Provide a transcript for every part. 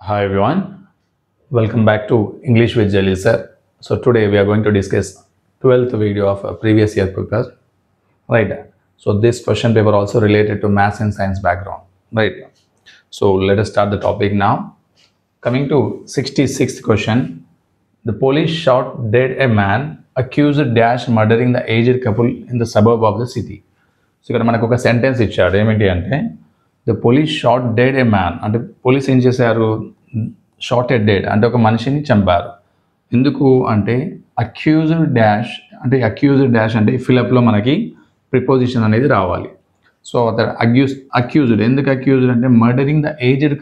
Hi everyone, welcome back to English with Jelly sir. So today we are going to discuss 12th video of a previous year paper, right? So this question paper also related to maths and science background, right? So let us start the topic now. Coming to 66th question, the police shot dead a man accused dash murdering the aged couple in the suburb of the city. So ఇక్కడ మనకు ఒక sentence ఇచ్చాడు ఏమిటి అంటే the police shot dead A man అంటే police ఏం చేశారు shot ఎ dead అంటే ఒక మనిషిని చంపారు ఎందుకు అంటే అక్యూజ్డ్ డాష్ అంటే ఫిలప్లో మనకి ప్రిపోజిషన్ అనేది రావాలి సో అతను అక్యూజ్డ్ ఎందుకు అక్యూజ్డ్ అంటే murdering the aged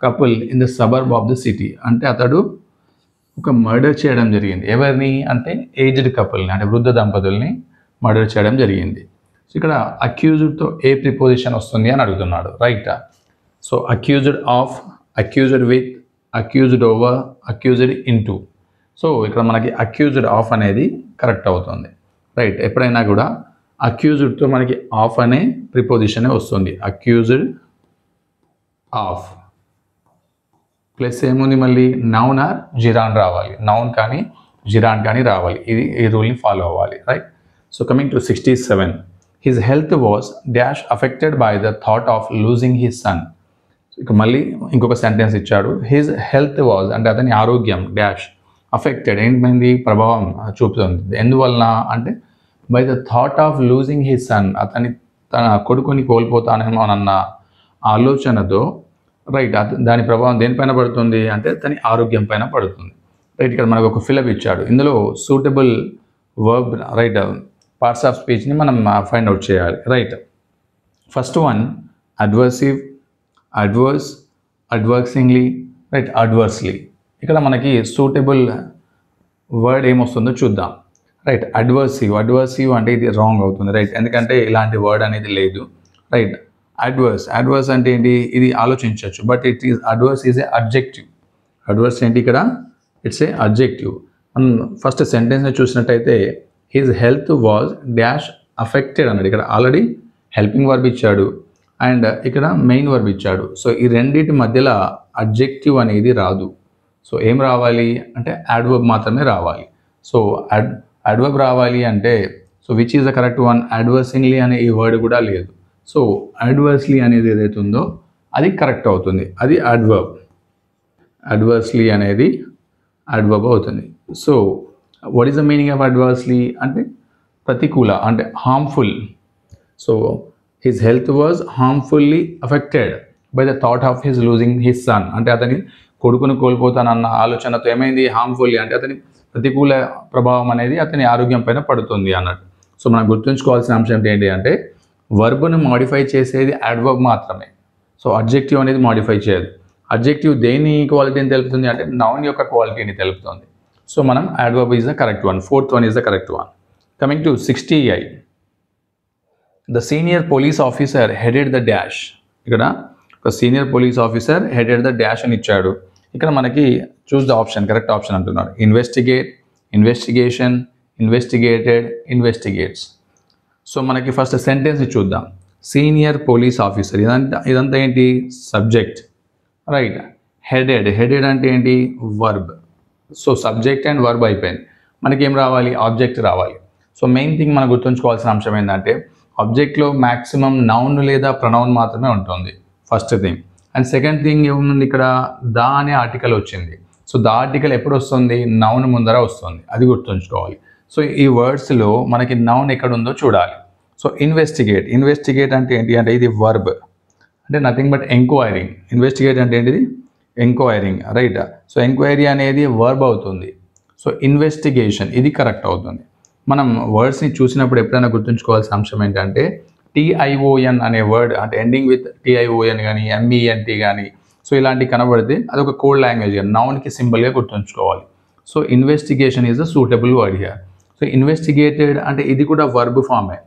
couple in the suburb of the city అంటే అతడు ఒక మర్డర్ చేయడం జరిగింది ఎవరిని అంటే ఏజ్డ్ కపుల్ని అంటే వృద్ధ దంపతుల్ని మర్డర్ చేయడం జరిగింది సో ఇక్కడ అక్యూజ్డ్తో ఏ ప్రిపోజిషన్ వస్తుంది అని అడుగుతున్నాడు right so accused of accused with accused over accused into so ఇక్కడ మనకి అక్యూజ్డ్ ఆఫ్ అనేది కరెక్ట్ అవుతుంది రైట్ ఎప్పుడైనా కూడా అక్యూజ్డ్తో మనకి ఆఫ్ అనే ప్రిపోజిషనే వస్తుంది అక్యూజ్డ్ ఆఫ్ ప్లస్ ఏముంది మళ్ళీ నౌన్ ఆర్ జిరాన్ రావాలి నౌన్ కానీ జిరాన్ కానీ రావాలి ఇది ఈ రూల్ని ఫాలో అవ్వాలి right so coming to 67 his health was dash affected by the thought of losing his sun ఇక మళ్ళీ ఇంకొక సెంటెన్స్ ఇచ్చాడు హిజ్ హెల్త్ వాజ్ అంటే అతని ఆరోగ్యం డాష్ అఫెక్టెడ్ ఏంటైంది ప్రభావం చూపుతుంది ఎందువలన అంటే by the thought of losing his sun తన కొడుకుని కోల్పోతానేమో అన్న ఆలోచనతో రైట్ దాని ప్రభావం దేనిపైన పడుతుంది అంటే తన ఆరోగ్యం పైన పడుతుంది రైట్ ఇక్కడ మనకు ఒక ఫిలప్ ఇచ్చాడు ఇందులో suitable verb right parts of స్పీచ్ని మనం ఫైండ్ అవుట్ చేయాలి right first one adversive adverse adversingly right adversely ఇక్కడ మనకి సూటబుల్ వర్డ్ ఏమొస్తుందో చూద్దాం రైట్ అడ్వర్సివ్ అంటే ఇది రాంగ్ అవుతుంది రైట్ ఎందుకంటే ఇలాంటి వర్డ్ అనేది లేదు రైట్ అడ్వర్స్ అంటే ఏంటి ఇది ఆలోచించవచ్చు but adverse is a objective adverse ఏంటి ఇక్కడ ఇట్స్ ఏ అబ్జెక్టివ్ మనం ఫస్ట్ సెంటెన్స్ చూసినట్టయితే his health was dash affected అన్నాడు ఇక్కడ ఆల్రెడీ హెల్పింగ్ వర్బ్ ఇచ్చాడు అండ్ ఇక్కడ మెయిన్ వర్బ్ ఇచ్చాడు సో ఈ రెండింటి మధ్యలో అబ్జెక్టివ్ అనేది రాదు సో ఏం రావాలి అంటే యాడ్వర్బ్ మాత్రమే రావాలి సో యాడ్వర్బ్ రావాలి అంటే so which is the correct one adversingly అనే ఈ వర్డ్ కూడా లేదు సో అడ్వర్స్లీ అనేది ఏదైతే ఉందో అది కరెక్ట్ అవుతుంది అది అడ్వర్స్లీ అనేది అడ్వర్బ్ అవుతుంది so what is the meaning of adversely అంటే ప్రతికూల అంటే harmful so his health was harmfully affected by the thought of his losing his son అంటే అతని కొడుకును కోల్పోతానన్న ఆలోచనతో ఏమైంది హార్మ్ఫుల్లీ అంటే అతని ప్రతికూల ప్రభావం అనేది అతని ఆరోగ్యం పైన పడుతుంది అన్నట్టు సో మనం గుర్తుంచుకోవాల్సిన అంశం ఏంటి అంటే వర్బ్ను మాడిఫై చేసేది యాడ్వర్బ్ మాత్రమే సో అడ్జెక్టివ్ అనేది మాడిఫై చేయదు అడ్జెక్టివ్ దేని క్వాలిటీని తెలుపుతుంది అంటే నౌన్ యొక్క క్వాలిటీని తెలుపుతుంది సో మనం adverb is the correct one fourth one is the correct one coming to 68 the senior police officer headed the dash ఇక్కడ ఒక senior police officer headed the dash అని ఇచ్చాడు ఇక్కడ మనకి choose the option correct option అంటున్నాడు investigate investigation investigated investigates so మనకి first sentence చూద్దాం senior police officer ఇదంతా ఏంటి సబ్జెక్ట్ రైట్ హెడెడ్ అంటే ఏంటి verb so subject and verb అయిపోయింది మనకి ఏం రావాలి ఆబ్జెక్ట్ రావాలి సో మెయిన్ థింగ్ మనం గుర్తుంచుకోవాల్సిన అంశం ఏంటంటే ఆబ్జెక్ట్లో మ్యాక్సిమం నౌన్ లేదా ప్రొనౌన్ మాత్రమే ఉంటుంది first thing and second thing ఏముంది ఇక్కడ దా అనే ఆర్టికల్ వచ్చింది సో దా ఆర్టికల్ ఎప్పుడు వస్తుంది నౌన్ ముందర వస్తుంది అది గుర్తుంచుకోవాలి సో ఈ వర్డ్స్లో మనకి నౌన్ ఎక్కడ ఉందో చూడాలి సో ఇన్వెస్టిగేట్ అంటే ఏంటి అంటే ఇది వర్బ్ అంటే నథింగ్ బట్ ఎంక్వైరింగ్ ఇన్వెస్టిగేట్ అంటే ఏంటిది ఎంక్వైరింగ్ రైట్ సో ఎంక్వైరీ అనేది వర్బ్ అవుతుంది సో ఇన్వెస్టిగేషన్ ఇది కరెక్ట్ అవుతుంది మనం వర్డ్స్ని చూసినప్పుడు ఎప్పుడైనా గుర్తుంచుకోవాల్సిన అంశం ఏంటంటే TION అనే వర్డ్ అంటే ఎండింగ్ విత్ TION కానీ MENT కానీ సో ఇలాంటివి కనబడితే అదొక కోడ్ లాంగ్వేజ్ నౌన్కి సింపుల్గా గుర్తుంచుకోవాలి so investigation is the suitable word here so investigated అంటే ఇది కూడా వర్బ్ ఫామే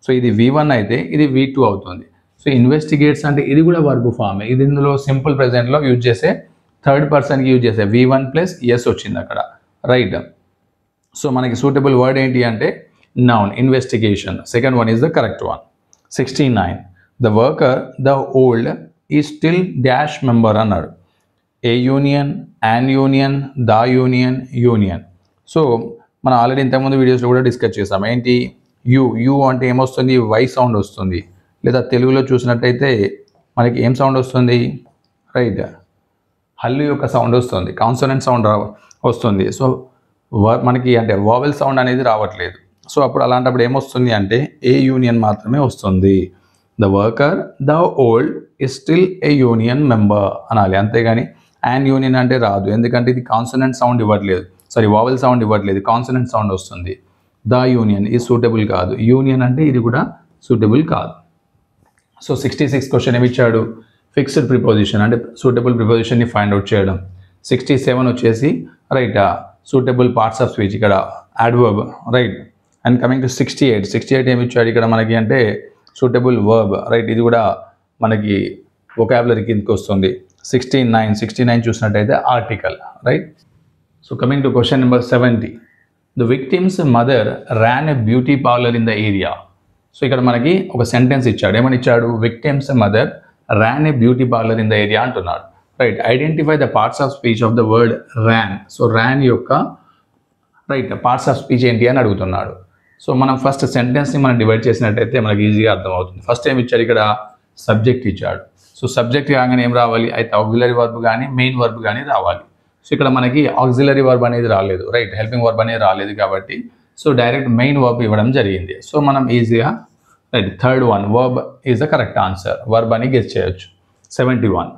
సో ఇది V1 అయితే ఇది V2 అవుతుంది సో ఇన్వెస్టిగేట్స్ అంటే ఇది కూడా వర్బ్ ఫామే ఇది ఇందులో సింపుల్ ప్రెజెంట్లో యూజ్ చేసే థర్డ్ పర్సన్కి యూజ్ చేసే V1 ప్లస్ ఎస్ వచ్చింది అక్కడ రైట్ సో మనకి సూటబుల్ వర్డ్ ఏంటి అంటే noun investigation second one is the correct one 69 the worker the old ఈ స్టిల్ డాష్ మెంబర్ అన్నాడు a union, an union, the union, union. So మనం already ఇంతకుముందు వీడియోస్లో కూడా డిస్కస్ చేసాం. ఏంటి యూ అంటే ఏమొస్తుంది, వై సౌండ్ వస్తుంది. లేదా తెలుగులో చూసినట్టయితే మనకి ఏం సౌండ్ వస్తుంది, రైట్, హల్లు యొక్క సౌండ్ వస్తుంది, కాన్సోనెంట్ సౌండ్ వస్తుంది. సో మనకి అంటే వావెల్ సౌండ్ అనేది రావట్లేదు. సో అప్పుడు అలాంటప్పుడు ఏమొస్తుంది అంటే ఏ యూనియన్ మాత్రమే వస్తుంది. The worker, the old is still A union member అనాలి, అంతేగాని యాన్ యూనియన్ అంటే రాదు. ఎందుకంటే ఇది కాన్సోనెంట్ సౌండ్ ఇవ్వట్లేదు, సారీ వావెల్ సౌండ్ ఇవ్వట్లేదు, కాన్సోనెంట్ సౌండ్ వస్తుంది. ద యూనియన్ ఇది సూటబుల్ కాదు, యూనియన్ అంటే ఇది కూడా సూటబుల్ కాదు. సో 66 క్వశ్చన్ ఏమి ఇచ్చాడు, ఫిక్స్డ్ ప్రిపోజిషన్ అంటే సూటబుల్ ప్రిపోజిషన్ని ఫైండ్ అవుట్ చేయడం. 67 వచ్చేసి right suitable parts of speech, ఇక్కడ adverb, right. And coming to 68 ఏమి ఇచ్చాడు ఇక్కడ మనకి అంటే సూటబుల్ వర్బ్, రైట్. ఇది కూడా మనకి వొకాబులరీ కిందకి వస్తుంది. 69 చూసినట్టయితే article, right. So coming to question number 70, the victim's mother ran a beauty parlour in the area. So ఇక్కడ మనకి ఒక సెంటెన్స్ ఇచ్చాడు, ఏమని ఇచ్చాడు, victim's mother ran a beauty parlour in the area అంటున్నాడు, right. Identify the parts of speech of the word ran. So ran యొక్క right parts of speech ఏంటి అని అడుగుతున్నాడు. సో మనం ఫస్ట్ సెంటెన్స్ని మనం డివైడ్ చేసినట్టయితే మనకి ఈజీగా అర్థమవుతుంది. ఫస్ట్ ఏమి ఇచ్చాడు, ఇక్కడ సబ్జెక్ట్ ఇచ్చాడు. సో సబ్జెక్ట్ కాగానే ఏం రావాలి, అయితే ఆక్సిలరీ వర్బ్ కానీ మెయిన్ వర్బ్ కానీ రావాలి. సో ఇక్కడ మనకి ఆక్సిలరీ వర్బ్ అనేది రాలేదు, రైట్, హెల్పింగ్ వర్బ్ అనేది రాలేదు కాబట్టి సో డైరెక్ట్ మెయిన్ వర్బ్ ఇవ్వడం జరిగింది. సో మనం ఈజీగా right third one verb is the correct answer, verb అని గెస్ చేయొచ్చు. 71,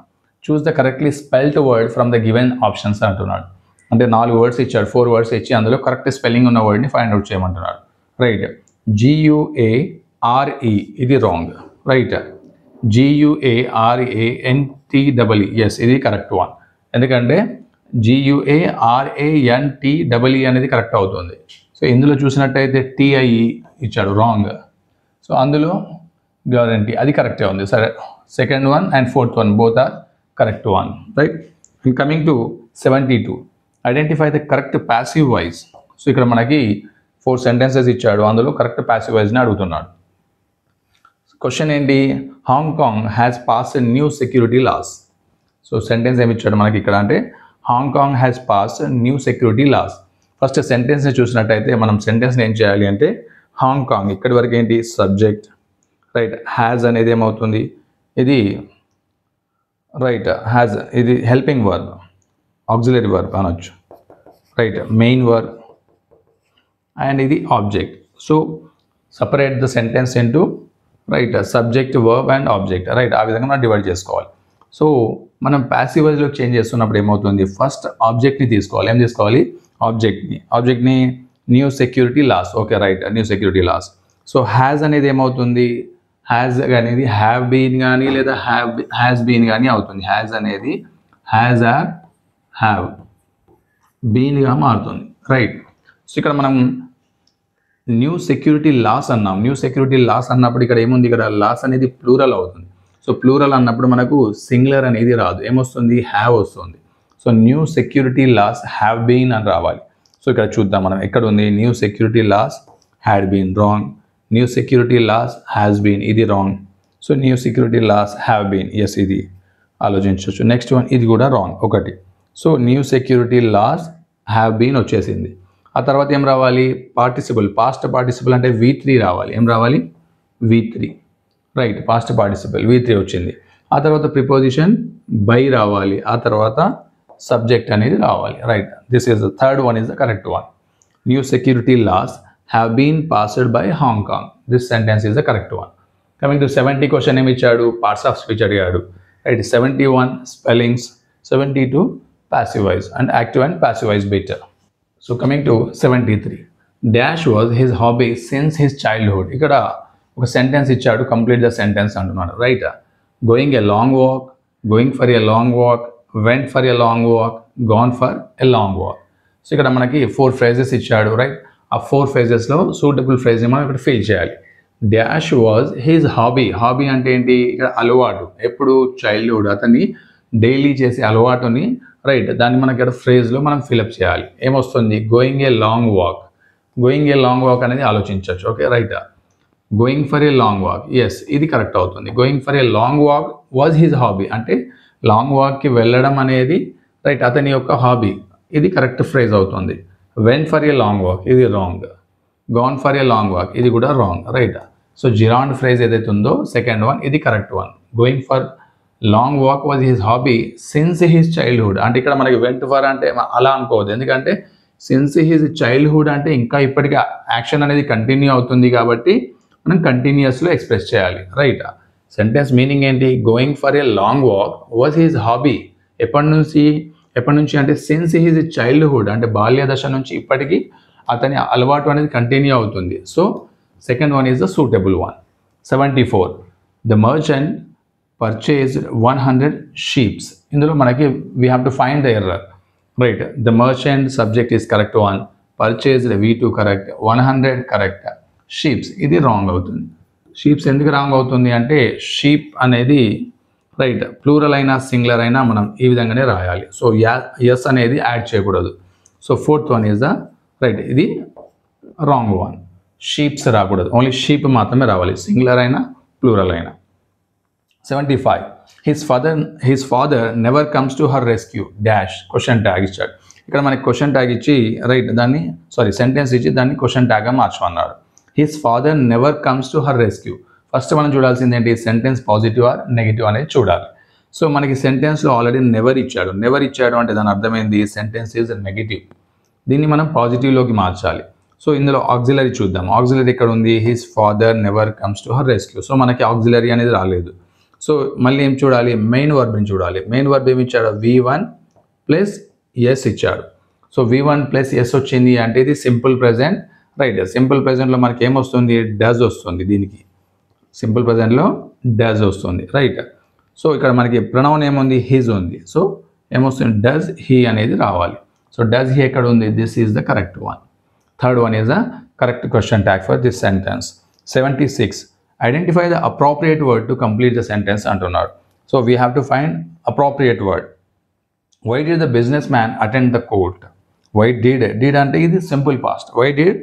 choose the correctly spelled word from the given options అంటున్నాడు. అంటే 4 వర్డ్స్ ఇచ్చాడు, 4 వర్డ్స్ ఇచ్చి అందులో కరెక్ట్ స్పెల్లింగ్ ఉన్న వర్డ్ని ఫైండ్ అవుట్ చేయమంటున్నాడు, రైట్. GUARE ఇది రాంగ్, రైట్. GUARANTEE, ఎస్ ఇది కరెక్ట్ వన్. ఎందుకంటే GUARANTEE అనేది కరెక్ట్ అవుతుంది. సో ఇందులో చూసినట్టయితే TIE ఇచ్చాడు, రాంగ్. సో అందులో గ్యారంటీ అది కరెక్టే ఉంది, సరే. Second one and fourth one both are correct one, right. And coming to 72, identify the correct passive voice. So ఇక్కడ మనకి 4 సెంటెన్సెస్ ఇచ్చాడు, అందులో కరెక్ట్ ప్యాసివ్ వాయిస్ని అడుగుతున్నాడు. క్వశ్చన్ ఏంటి, Hong Kong has passed new security laws. So sentence ఏమి ఇచ్చాడు మనకి ఇక్కడ అంటే Hong Kong has passed new security laws. First సెంటెన్స్ని చూసినట్టయితే మనం సెంటెన్స్ని ఏం చేయాలి అంటే హాంకాంగ్ ఇక్కడి వరకు ఏంటి సబ్జెక్ట్, రైట్. హ్యాజ్ అనేది ఏమవుతుంది, ఇది రైట్ హ్యాజ్ ఇది హెల్పింగ్ వర్బ్, ఆక్సిలరీ వర్బ్ అనొచ్చు, రైట్, మెయిన్ వర్బ్ అండ్ ఇది object. So separate the sentence into right subject, verb and object, right. ఆ విధంగా మనం డివైడ్ చేసుకోవాలి. సో మనం ప్యాసివ్ వాయిస్లో చేంజ్ చేస్తున్నప్పుడు ఏమవుతుంది, ఫస్ట్ ఆబ్జెక్ట్ని తీసుకోవాలి. ఏం తీసుకోవాలి, ఆబ్జెక్ట్ని new security laws, okay, right, new security laws. So has అనేది ఏమవుతుంది, హ్యాజ్ అనేది హ్యావ్ బీన్ కానీ లేదా హ్యాస్ బీన్ కానీ అవుతుంది. హ్యాజ్ అనేది హ్యావ్ బీన్గా మారుతుంది, రైట్. సో ఇక్కడ మనం న్యూ సెక్యూరిటీ లాస్ అన్నాం. న్యూ సెక్యూరిటీ లాస్ అన్నప్పుడు ఇక్కడ ఏముంది, ఇక్కడ లాస్ అనేది ప్లూరల్ అవుతుంది. సో ప్లూరల్ అన్నప్పుడు మనకు సింగులర్ అనేది రాదు, ఏమొస్తుంది, హ్యావ్ వస్తుంది. So new security laws have been అని రావాలి. సో ఇక్కడ చూద్దాం మనం ఎక్కడ ఉంది, new security laws had been, wrong. New security laws has been, ఇది wrong. So new security laws have been, yes ఇది ఆలోచించవచ్చు. నెక్స్ట్ వన్ ఇది కూడా రాంగ్, ఒకటి. So new security laws have been వచ్చేసింది. ఆ తర్వాత ఏం రావాలి, పార్టిసిపుల్, పాస్ట్ పార్టిసిపుల్ అంటే V3 రావాలి. ఏం రావాలి, V3, right, past participle V3 వచ్చింది. ఆ తర్వాత ప్రిపోజిషన్ బై రావాలి. ఆ తర్వాత సబ్జెక్ట్ అనేది రావాలి, right. This is the third one is the correct one. New security laws have been passed by Hong Kong, this sentence is the correct one. Coming to 70 question ఏమి ఇచ్చాడు, పార్ట్స్ ఆఫ్ స్పీచ్ అడిగాడు, right. 71 spellings, 72 passive voice and active and passive voice better. So coming to 73, dash was his hobby since his childhood. ఇక్కడ ఒక sentence ఇచ్చాడు, complete the sentence అంటున్నాడు, right. Going a long walk, going for a long walk, went for a long walk, gone for a long walk. So ఇక్కడ మనకి 4 phrases ఇచ్చాడు, right. ఆ 4 phrases-లో suitable ఫ్రేజ్ని మనం ఇక్కడ ఫిల్ చేయాలి. Dash was his hobby. Hobby అంటే ఏంటి, ఇక్కడ అలవాటు, ఎప్పుడు చైల్డ్హుడ్, అతన్ని డైలీ చేసే అలవాటుని, రైట్, దాన్ని మనకి ఇక్కడ ఫ్రేజ్లో మనం ఫిలప్ చేయాలి. ఏమొస్తుంది, going a long walk. Going a long walk అనేది ఆలోచించవచ్చు, okay, right. Going for a long walk, yes ఇది కరెక్ట్ అవుతుంది. Going for a long walk was his hobby అంటే లాంగ్ వాక్కి వెళ్ళడం అనేది రైట్ అతని యొక్క హాబీ, ఇది కరెక్ట్ ఫ్రేజ్ అవుతుంది. Went for a long walk ఇది wrong. Gone for a long walk ఇది కూడా wrong, right. So gerund phrase ఏదైతే ఉందో సెకండ్ వన్ ఇది correct one. Going for long walk was his hobby since his childhood. అంటే ఇక్కడ మనకి వెంట్ ఫర్ అంటే అలా అనుకోవద్దు, ఎందుకంటే సిన్స్ హిస్ చైల్డ్హుడ్ అంటే ఇంకా ఇప్పటికీ యాక్షన్ అనేది కంటిన్యూ అవుతుంది కాబట్టి మనం కంటిన్యూస్లో ఎక్స్ప్రెస్ చేయాలి, రైట్. సెంటెన్స్ మీనింగ్ ఏంటి? Going for a long walk was his hobby. ఎప్పటి నుంచి అంటే సిన్స్ హిజ్ చైల్డ్హుడ్ అంటే బాల్య దశ నుంచి ఇప్పటికీ అతని అలవాటు అనేది కంటిన్యూ అవుతుంది. So second one is the suitable one. 74 the merchant purchased 100 sheeps. ఇందులో మనకి we have to find the error, right. The merchant subject is correct one, purchased V2 correct, 100 correct, sheeps ఇది రాంగ్ అవుతుంది. Sheeps ఎందుకు wrong అవుతుంది అంటే sheep అనేది right plural అయినా singular అయినా మనం ఈ విధంగానే రాయాలి. సో ఎస్ అనేది యాడ్ చేయకూడదు. So fourth one is the right, ఇది రాంగ్ వన్. షీప్స్ రాకూడదు, ఓన్లీ షీప్ మాత్రమే రావాలి, సింగులర్ అయినా ప్లూరల్ అయినా. 75 his father never comes to her rescue dash question tag ఇచ్చాడు. ఇక్కడ మనకి క్వశ్చన్ ట్యాగ్ ఇచ్చి రైట్ దాన్ని సెంటెన్స్ ఇచ్చి దాన్ని క్వశ్చన్ ట్యాగ్గా మార్చమన్నాడు. His father never comes to her rescue. First మనం చూడాల్సింది ఏంటి? సెంటెన్స్ పాజిటివ్ ఆర్ నెగిటివ్ అనేది చూడాలి. సో మనకి సెంటెన్స్లో ఆల్రెడీ నెవర్ ఇచ్చాడు అంటే దాని అర్థమైంది సెంటెన్స్ ఈజ్ నెగిటివ్. దీన్ని మనం పాజిటివ్లోకి మార్చాలి. సో ఇందులో ఆక్సిలరీ చూద్దాం. ఆక్సిలరీ ఇక్కడ ఉంది, his father never comes to her rescue. So మనకి ఆక్సిలరీ అనేది రాలేదు. సో మళ్ళీ ఏం చూడాలి? మెయిన్ వర్బ్ని చూడాలి. మెయిన్ వర్బ్ ఏమి ఇచ్చాడు? V1 ప్లస్ ఎస్ ఇచ్చాడు. సో V1 ప్లస్ ఎస్ వచ్చింది అంటే ఇది సింపుల్ ప్రెజెంట్, రైట్. సింపుల్ ప్రెజెంట్లో మనకి ఏమొస్తుంది? డస్ వస్తుంది. దీనికి సింపుల్ ప్రెజెంట్లో డస్ వస్తుంది, రైట్. సో ఇక్కడ మనకి ప్రొనౌన్ ఏముంది? హిజ్ ఉంది. సో ఏమొస్తుంది? డస్ హీ అనేది రావాలి. సో డస్ హీ ఎక్కడ ఉంది? This is the correct one. Third one is the correct question tag for this sentence. 76 identify the appropriate word to complete the sentence అంటున్నాడు. So we have to find appropriate word. Why did the businessman attend the court? Why did అంటే ఇది simple past. Why did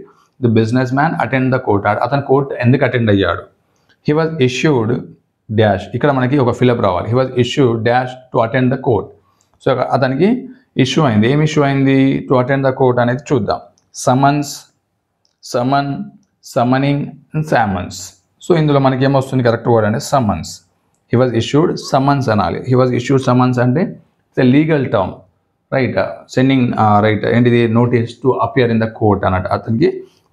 the businessman attend the court? అతను court ఎందుకు attend అయ్యాడు? He was issued dash. ఇక్కడ మనకి ఒక fill up రావాలి. He was issued dash to attend the court. So అతనికి ఇష్యూ అయింది. ఏం ఇష్యూ అయింది? టు అటెండ్ ద కోర్ట్ అనేది చూద్దాం. సమ్మనింగ్ అండ్ సామన్స్. సో ఇందులో మనకి ఏమొస్తుంది కరెక్ట్ వర్డ్ అంటే summons. He was issued summons అనాలి. హీ వాజ్ ఇష్యూడ్ సమ్మన్స్ అంటే it's a legal term, right. Sending right ఏంటిది? Notice to appear in the court అన్నట్టు. అతనికి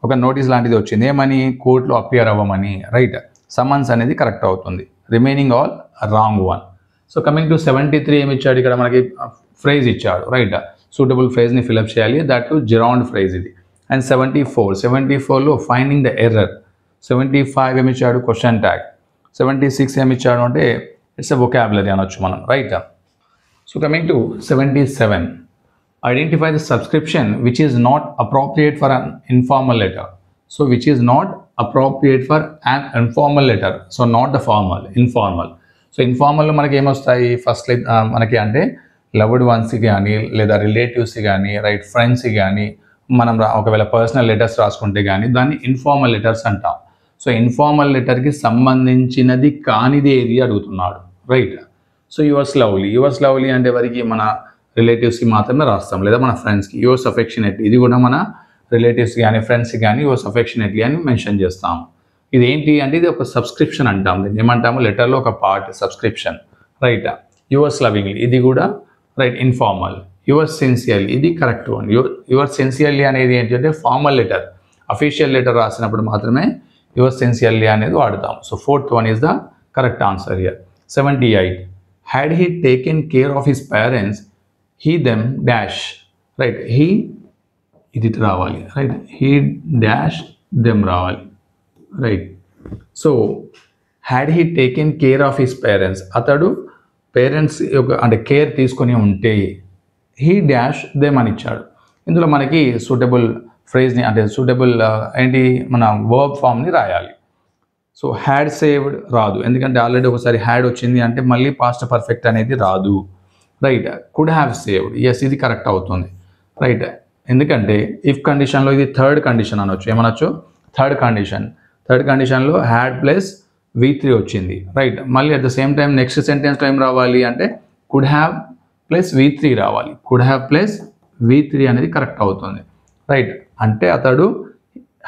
ఒక నోటీస్ లాంటిది వచ్చింది, ఏమని? కోర్టులో అపియర్ అవ్వమని, రైట్. సమ్మన్స్ అనేది కరెక్ట్ అవుతుంది. Remaining all wrong one. So coming to 73 ఏమి ఇచ్చాడు? ఇక్కడ మనకి ఫ్రేజ్ ఇచ్చాడు, రైట్. సూటబుల్ ఫ్రేజ్ని ఫిలప్ చేయాలి, దట్ టు జిరాండ్ ఫ్రేజ్ ఇది. అండ్ 74లో ఫైండింగ్ ద ఎర్రర్. 75 ఏమి ఇచ్చాడు? Question tag. 76 ఏమి ఇచ్చాడు అంటే ఇట్స్ ఎ వొకాబులరీ అనొచ్చు మనం, right. So coming to 77 identify the subscription which is not appropriate for an informal letter. So which is not appropriate for an informal letter. So not the formal, informal. So ఇన్ఫార్మల్లో మనకి ఏమొస్తాయి? First మనకి అంటే loved వన్స్కి కానీ లేదా రిలేటివ్స్కి కానీ, right, ఫ్రెండ్స్కి కానీ మనం ఒకవేళ పర్సనల్ లెటర్స్ రాసుకుంటే కానీ దాన్ని ఇన్ఫార్మల్ లెటర్స్ అంటాం. సో ఇన్ఫార్మల్ లెటర్కి సంబంధించినది కానిది ఏది అడుగుతున్నాడు, రైట్. సో యువర్స్ లవ్లీ అంటే ఎవరికి? మన రిలేటివ్స్కి మాత్రమే రాస్తాం, లేదా మన ఫ్రెండ్స్కి. యువర్స్ అఫెక్షనేట్లీ ఇది కూడా మన రిలేటివ్స్కి కానీ ఫ్రెండ్స్కి కానీ యువర్స్ అఫెక్షనేట్లీ అని మెన్షన్ చేస్తాము. ఇది ఏంటి అంటే ఇది ఒక సబ్స్క్రిప్షన్ అంటాం. దీన్ని ఏమంటాము? లెటర్లో ఒక part subscription, right. Yours lovingly ఇది కూడా రైట్ ఇన్ఫార్మల్. యువర్స్ సిన్సియర్లీ ఇది కరెక్ట్ వన్. యువర్స్ సిన్సియర్లీ అనేది ఏంటంటే ఫార్మల్ లెటర్, అఫీషియల్ లెటర్ రాసినప్పుడు మాత్రమే యువర్స్ సిన్సియర్లీ అనేది వాడతాం. So fourth one is the correct answer here. 78 had he taken care of his parents he them dash, right. He ఇది రావాలి, right. He dash them రావాలి, right. So had he taken care of his parents, అతడు parents యొక్క అంటే care తీసుకొని ఉంటే he dash them అని ఇచ్చాడు. ఇందులో మనకి సూటబుల్ ఫ్రేజ్ని అంటే సూటబుల్ ఏంటి మన వర్బ్ ఫామ్ని రాయాలి. సో హ్యాడ్ సేవ్డ్ రాదు, ఎందుకంటే ఆల్రెడీ ఒకసారి హ్యాడ్ వచ్చింది అంటే మళ్ళీ పాస్ట్ పర్ఫెక్ట్ అనేది రాదు, right. Could have saved, yes ఇది కరెక్ట్ అవుతుంది, రైట్. ఎందుకంటే ఇఫ్ కండిషన్లో ఇది థర్డ్ కండిషన్ అనొచ్చు. ఏమనొచ్చు? థర్డ్ కండిషన్లో హ్యాడ్ ప్లస్ V3 వచ్చింది, రైట్. మళ్ళీ at the same time next సెంటెన్స్లో ఏం రావాలి అంటే కుడ్ హ్యావ్ ప్లస్ V3 రావాలి. కుడ్ హ్యావ్ ప్లస్ V3 అనేది కరెక్ట్ అవుతుంది, రైట్. అంటే అతడు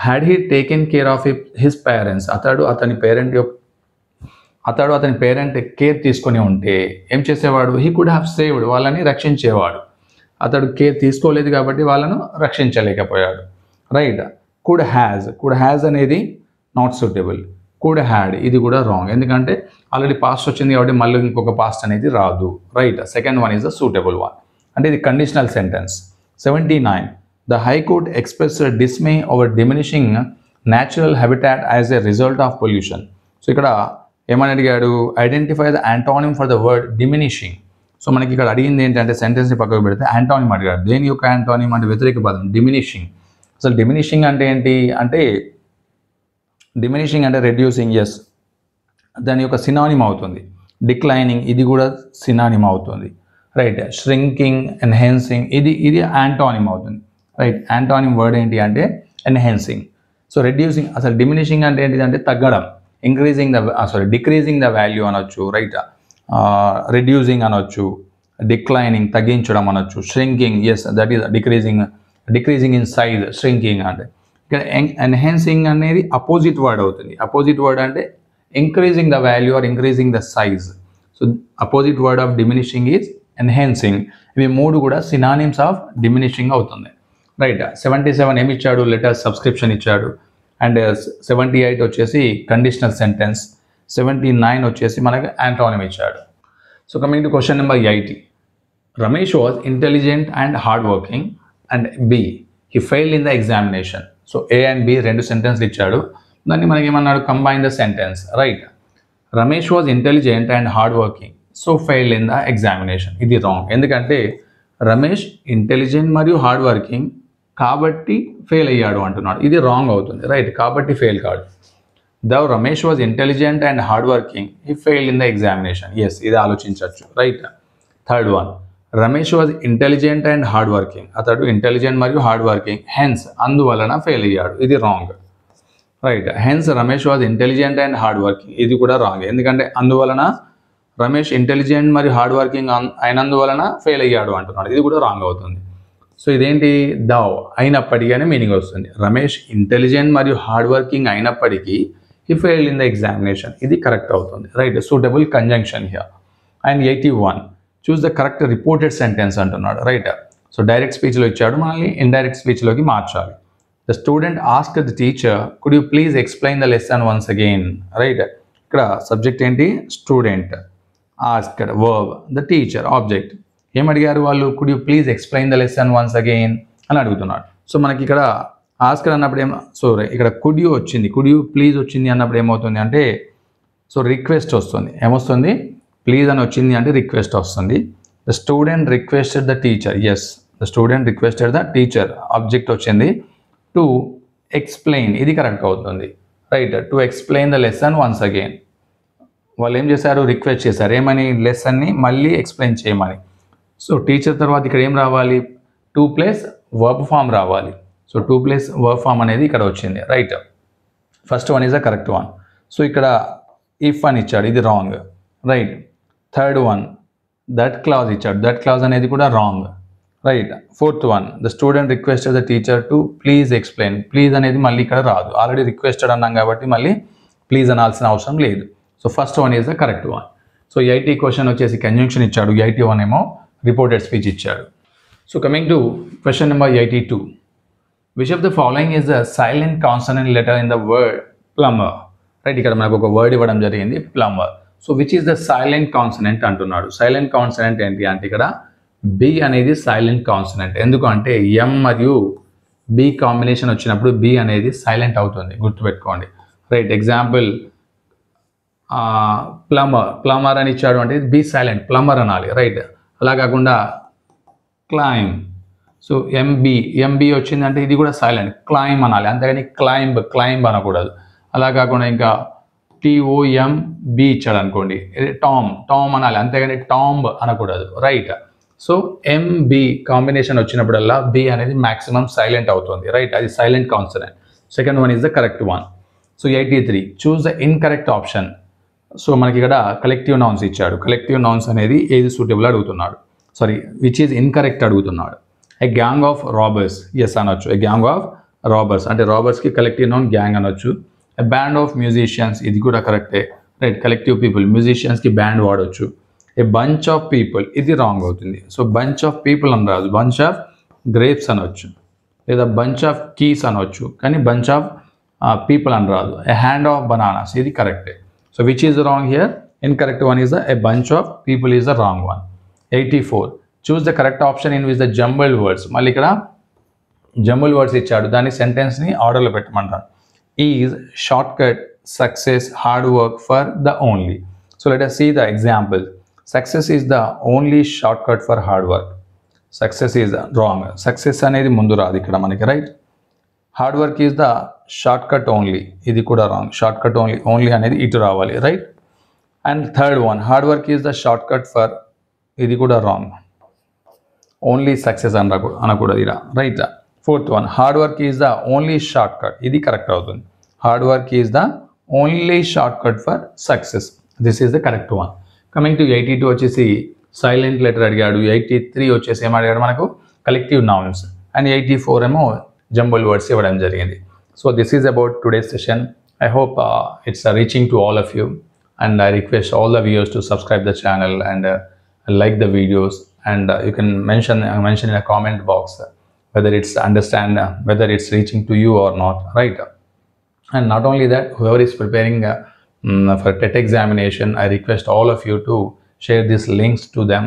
had he taken care of his parents, అతడు అతని పేరెంట్ కేర్ తీసుకొని ఉంటే ఏం చేసేవాడు, హీ కుడ్ హ్యావ్ సేవ్డ్, వాళ్ళని రక్షించేవాడు. అతడు కేర్ తీసుకోలేదు కాబట్టి వాళ్ళను రక్షించలేకపోయాడు, రైట్. కుడ్ హ్యాజ్ అనేది నాట్ సూటబుల్. కుడ్ హ్యాడ్ ఇది కూడా రాంగ్, ఎందుకంటే ఆల్రెడీ పాస్ట్ వచ్చింది కాబట్టి మళ్ళీ ఇంకొక పాస్ట్ అనేది రాదు, right. Second one is the suitable one, అంటే ఇది conditional sentence. 79. The high court expressed dismay over diminishing natural habitat as a result of pollution. So ఇక్కడ ఏమని అడిగాడు, identify the antonym for the word diminishing. So మనకి ఇక్కడ అడిగింది ఏంటంటే సెంటెన్స్ని పక్కకు పెడితే యాంటానిమ్ అడిగాడు. దేని యొక్క యాంటానిమ్ అంటే వ్యతిరేక పదం డిమినిషింగ్. అసలు డిమినిషింగ్ అంటే ఏంటి అంటే డిమినిషింగ్ అంటే రెడ్యూసింగ్, ఎస్, దాని యొక్క సినానిమ్ అవుతుంది. డిక్లైనింగ్ ఇది కూడా సినానిమ్ అవుతుంది, రైట్. ష్రింకింగ్, ఎన్హాన్సింగ్ ఇది యాంటానిమ్ అవుతుంది, రైట్. యాంటానిమ్ వర్డ్ ఏంటి అంటే ఎన్హాన్సింగ్. సో రెడ్యూసింగ్, అసలు డిమినిషింగ్ అంటే ఏంటి అంటే తగ్గడం, డిక్రీజింగ్ ద వాల్యూ అనొచ్చు, రైట్. రెడ్యూసింగ్ అనొచ్చు, డిక్లైనింగ్ తగ్గించడం అనొచ్చు, shrinking, yes, that is decreasing in size, shrinking అంటే. ఇక్కడ ఎన్హాన్సింగ్ అనేది అపోజిట్ వర్డ్ అవుతుంది. అపోజిట్ వర్డ్ అంటే increasing the value or increasing the size. So opposite word of diminishing is enhancing. ఇవి మూడు కూడా సినానిమ్స్ ఆఫ్ డిమినిషింగ్ అవుతుంది, రైట్. 77 ఏమి ఇచ్చాడు, లెటర్ సబ్స్క్రిప్షన్ ఇచ్చాడు. అండ్ 78 వచ్చేసి కండిషనల్ సెంటెన్స్. 79 వచ్చేసి మనకు యాంటానిమ్ ఇచ్చాడు. So coming to question number 80. Ramesh was intelligent and hard working and B he failed in the examination. So A and B రెండు సెంటెన్స్లు ఇచ్చాడు. దాన్ని మనకి ఏమన్నాడు, combine the sentence, right. Ramesh was intelligent and hard working so failed in the examination. ఇది wrong, ఎందుకంటే Ramesh intelligent మరియు hard working కాబట్టి ఫెయిల్ అయ్యాడు అంటున్నాడు. ఇది రాంగ్ అవుతుంది, రైట్. కాబట్టి ఫెయిల్ కాదు. The Ramesh was intelligent and hard working he failed in the examination. Yes, ఇది ఆలోచించవచ్చు, right. Third one, Ramesh was intelligent and hard working, అతడు ఇంటెలిజెంట్ మరియు హార్డ్ వర్కింగ్, హెన్స్ అందువలన ఫెయిల్ అయ్యాడు. ఇది wrong, right. Hence Ramesh was intelligent and hard working, ఇది కూడా wrong, ఎందుకంటే అందువలన రమేష్ ఇంటెలిజెంట్ మరియు హార్డ్ వర్కింగ్ అయినందువలన ఫెయిల్ అయ్యాడు అంటున్నాడు. ఇది కూడా రాంగ్ అవుతుంది. సో ఇదేంటి, దావ్ అయినప్పటికీ అనే మీనింగ్ వస్తుంది. రమేష్ ఇంటెలిజెంట్ మరియు హార్డ్ వర్కింగ్ అయినప్పటికీ he failed in the examination. ఇది కరెక్ట్ అవుతుంది, right. Suitable conjunction here. And 81, choose the correct reported sentence అంటున్నాడు, రైట్. సో డైరెక్ట్ స్పీచ్లో ఇచ్చాడు, మనల్ని ఇండైరెక్ట్ స్పీచ్లోకి మార్చాలి. The student asked the teacher could you please explain the lesson once again, right. ఇక్కడ subject ఏంటి, student. Asked verb, the teacher object. ఏమడిగారు వాళ్ళు, could you please explain the lesson once again అని అడుగుతున్నాడు. సో మనకి ఇక్కడ ఆస్క్డ్ అన్నప్పుడు ఇక్కడ కుడ్ యూ వచ్చింది, కుడ్ యూ ప్లీజ్ వచ్చింది అన్నప్పుడు ఏమవుతుంది అంటే సో రిక్వెస్ట్ వస్తుంది. ఏమొస్తుంది, ప్లీజ్ అని వచ్చింది అంటే రిక్వెస్ట్ వస్తుంది. The student requested the teacher, yes, the student requested the teacher, object వచ్చింది. టు ఎక్స్ప్లెయిన్, ఇది కరెక్ట్ అవుతుంది, right. To explain the lesson once again. వాళ్ళు ఏం చేశారు, రిక్వెస్ట్ చేశారు, ఏమని, లెసన్ని మళ్ళీ ఎక్స్ప్లెయిన్ చేయమని. సో టీచర్ తర్వాత ఇక్కడ ఏం రావాలి, 2 ప్లస్ వర్బ్ ఫామ్ రావాలి. సో 2 ప్లస్ వర్బ్ ఫామ్ అనేది ఇక్కడ వచ్చింది, right. First one is the correct one. So ఇక్కడ ఇఫ్ అని ఇచ్చాడు, ఇది wrong, right. Third one, that clause ఇచ్చాడు, దట్ క్లాజ్ అనేది కూడా wrong, right. Fourth one, the student requested the teacher to please explain. Please అనేది మళ్ళీ ఇక్కడ రాదు, ఆల్రెడీ రిక్వెస్టెడ్ అన్నాం కాబట్టి మళ్ళీ ప్లీజ్ అనాల్సిన అవసరం లేదు. So first one is the correct one. So 80 question వచ్చేసి కంజంక్షన్ ఇచ్చాడు, 81 ఏమో రిపోర్టెడ్ స్పీచ్ ఇచ్చాడు. So coming to question number 82. Which of the following is the silent consonant letter in the word plumber, right. ఇక్కడ మనకు ఒక word ఇవ్వడం జరిగింది, plumber. So which is the silent consonant అంటున్నాడు. సైలెంట్ కాన్సనెంట్ ఏంటి అంటే ఇక్కడ బి అనేది సైలెంట్ కాన్సనెంట్. ఎందుకు అంటే ఎం మరియు బి కాంబినేషన్ వచ్చినప్పుడు బి అనేది సైలెంట్ అవుతుంది, గుర్తుపెట్టుకోండి, రైట్. ఎగ్జాంపుల్ ప్లంబర్ అని ఇచ్చాడు అంటే బి సైలెంట్, ప్లంబర్ అనాలి, రైట్. అలా కాకుండా క్లైమ్, సో ఎంబి వచ్చిందంటే ఇది కూడా సైలెంట్, క్లైమ్ అనాలి, అంతేగాని క్లైంబ్ అనకూడదు. అలా కాకుండా ఇంకా TOMB ఇచ్చాడు అనుకోండి, టామ్ అనాలి, అంతేగాని టాంబ్ అనకూడదు, రైట్. సో MB కాంబినేషన్ వచ్చినప్పుడల్లా బి అనేది మ్యాక్సిమం సైలెంట్ అవుతుంది, రైట్. అది silent consonant. Second one is the correct one. So 83, choose the incorrect option. So మనకి ఇక్కడ కలెక్టివ్ నౌన్స్ ఇచ్చాడు. కలెక్టివ్ నౌన్స్ అనేది ఏది సూటబుల్ అడుగుతున్నాడు, సారీ విచ్ ఈజ్ ఇన్కరెక్ట్ అడుగుతున్నాడు. ఏ గ్యాంగ్ ఆఫ్ రాబర్స్, ఎస్ అనొచ్చు. ఏ గ్యాంగ్ ఆఫ్ రాబర్స్ అంటే రాబర్స్కి కలెక్టివ్ నౌన్ గ్యాంగ్ అనొచ్చు. ఏ బ్యాండ్ ఆఫ్ మ్యూజిషియన్స్, ఇది కూడా కరెక్టే, రైట్. కలెక్టివ్ పీపుల్, మ్యూజిషియన్స్కి బ్యాండ్ వాడవచ్చు. ఏ బంచ్ ఆఫ్ పీపుల్, ఇది రాంగ్ అవుతుంది. సో బంచ్ ఆఫ్ పీపుల్ అని రాదు, బంచ్ ఆఫ్ గ్రేప్స్ అనొచ్చు, లేదా బంచ్ ఆఫ్ కీస్ అనొచ్చు, కానీ బంచ్ ఆఫ్ పీపుల్ అని రాదు. ఏ హ్యాండ్ ఆఫ్ బనానాస్, ఇది కరెక్టే. So which is wrong here? Incorrect one is a bunch of people is the wrong one. 84. Choose the correct option in which the jumbled words. మళ్ళీ ఇక్కడ jumble words ఇచ్చాడు, దాని సెంటెన్స్ని ఆర్డర్లో పెట్టమంటారు. Is short cut success hard work for the only. So let us see the example. Success is the only shortcut for hard work. Success is wrong. Success అనేది ముందు రాదు ఇక్కడ మనకి, right. Hard work is the short cut only, ఇది కూడా wrong. Short cut only, only అనేది ఇటు రావాలి, right. And third one, hard work is the short cut for, ఇది కూడా రాంగ్. ఓన్లీ సక్సెస్ అనకూడదు ఇలా, right. Fourth one, hard work is the only short cut, ఇది కరెక్ట్ అవుతుంది. Hard work is the only short cut for success, this is the correct one. Coming to 82 వచ్చేసి silent letter అడిగాడు. 83 వచ్చేసి ఏం అడిగాడు మనకు? Collective nouns. అండ్ 84 ఏమో jumble words ఇవ్వడం జరిగింది. So this is about today's session. I hope it's reaching to all of you, and I request all the viewers to subscribe the channel and like the videos, and you can mention in a comment box whether it's whether it's reaching to you or not, right. And not only that, whoever is preparing for TET examination, I request all of you to share these links to them